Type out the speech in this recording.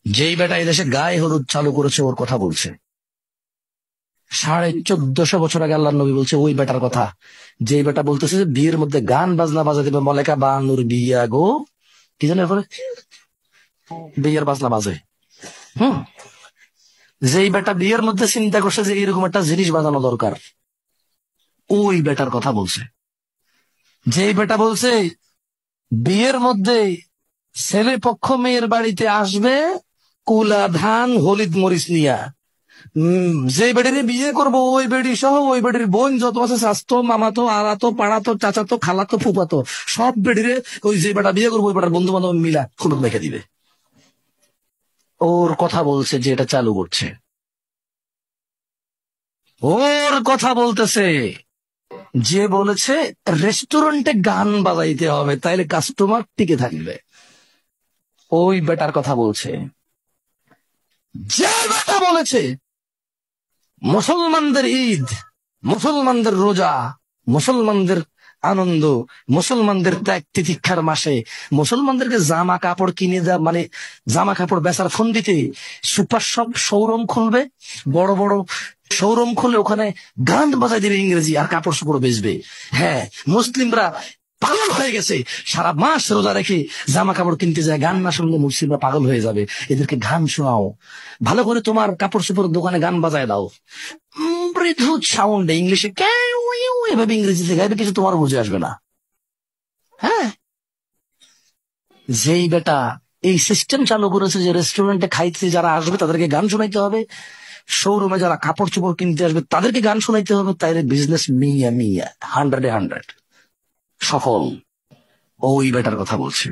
যেই বেটা এই দেশে গায়ে হলুদ চালু করেছে ওর কথা বলছে। 1450 বছর আগে আল্লাহ নবী বলছে ওই বেটার কথা, যে বেটা বলতেছে যে বিয়ের মধ্যে গান বাজনা বাজা দিবে, মলেকা বানুর বিয়া গো, কি জানে এরপরে বিয়ের বাজনা বাজে। যেই বেটা বিয়ের মধ্যে চিন্তা করছে যে এরকম একটা জিনিস বাজানো দরকার, ওই বেটার কথা বলছে। যেই বেটা বলছে বিয়ের মধ্যে ছেলে পক্ষ মেয়ের বাড়িতে আসবে কুলা ধান হলিদ মরিচ নিয়া, যে বেড়ির বিয়ে করবো ওই বেড়ি সহ ওই বেড়ির বোন যত আছে স্বাস্থ্য মামাতো আলাতো পাড়াতো চাচাতো খালাতো ফুপাতো সব বেড়িরে ওই যে বেটা বিয়ে করবো ওই বেটার বন্ধু বান্ধব মিলা হলুদ মেখে দিবে। ওর কথা বলছে যে এটা চালু করছে, ওর কথা বলতেছে যে বলেছে রেস্টুরেন্টে গান বাজাইতে হবে তাইলে কাস্টমার টিকে থাকবে, ওই বেটার কথা বলছে। যে বেটা বলেছে মুসলমানদের ঈদ, মুসলমানদের রোজা, মুসলমানদের আনন্দ, মুসলমানদের ত্যাগ তিতিক্ষার মাসে মুসলমানদেরকে জামা কাপড় কিনে দেওয়া, মানে জামা কাপড় বেচার ফন্দিতে সুপার শপ শোরুম খুলবে, বড় বড় শোরুম খুলে ওখানে গান বাজাই দেবে ইংরেজি আর কাপড় চোপড় বেচবে। হ্যাঁ, মুসলিমরা পাগল হয়ে গেছে, সারা মাস রোজা রেখে জামা কাপড় কিনতে যায়, গান না শুনলে মুসলিমরা পাগল হয়ে যাবে, এদেরকে গান শোনাও, ভালো করে তোমার কাপড় চোপড় দোকানে গান বাজায় দাও, মৃদু সাউন্ডে ইংলিশে এভাবে ইংরেজিতে গাইবে, কিছু তোমার বুঝে আসবে না। হ্যাঁ, যেই বেটা এই সিস্টেম চালু করেছে যে রেস্টুরেন্টে খাইতে যারা আসবে তাদেরকে গান শোনাইতে হবে, শোরুমে যারা কাপড় চোপড় কিনতে আসবে তাদেরকে গান শোনাইতে হবে, তাইলে বিজনেস মিয়া মিয়া 100-এ 100 সফল, ওই বেটার কথা বলছে।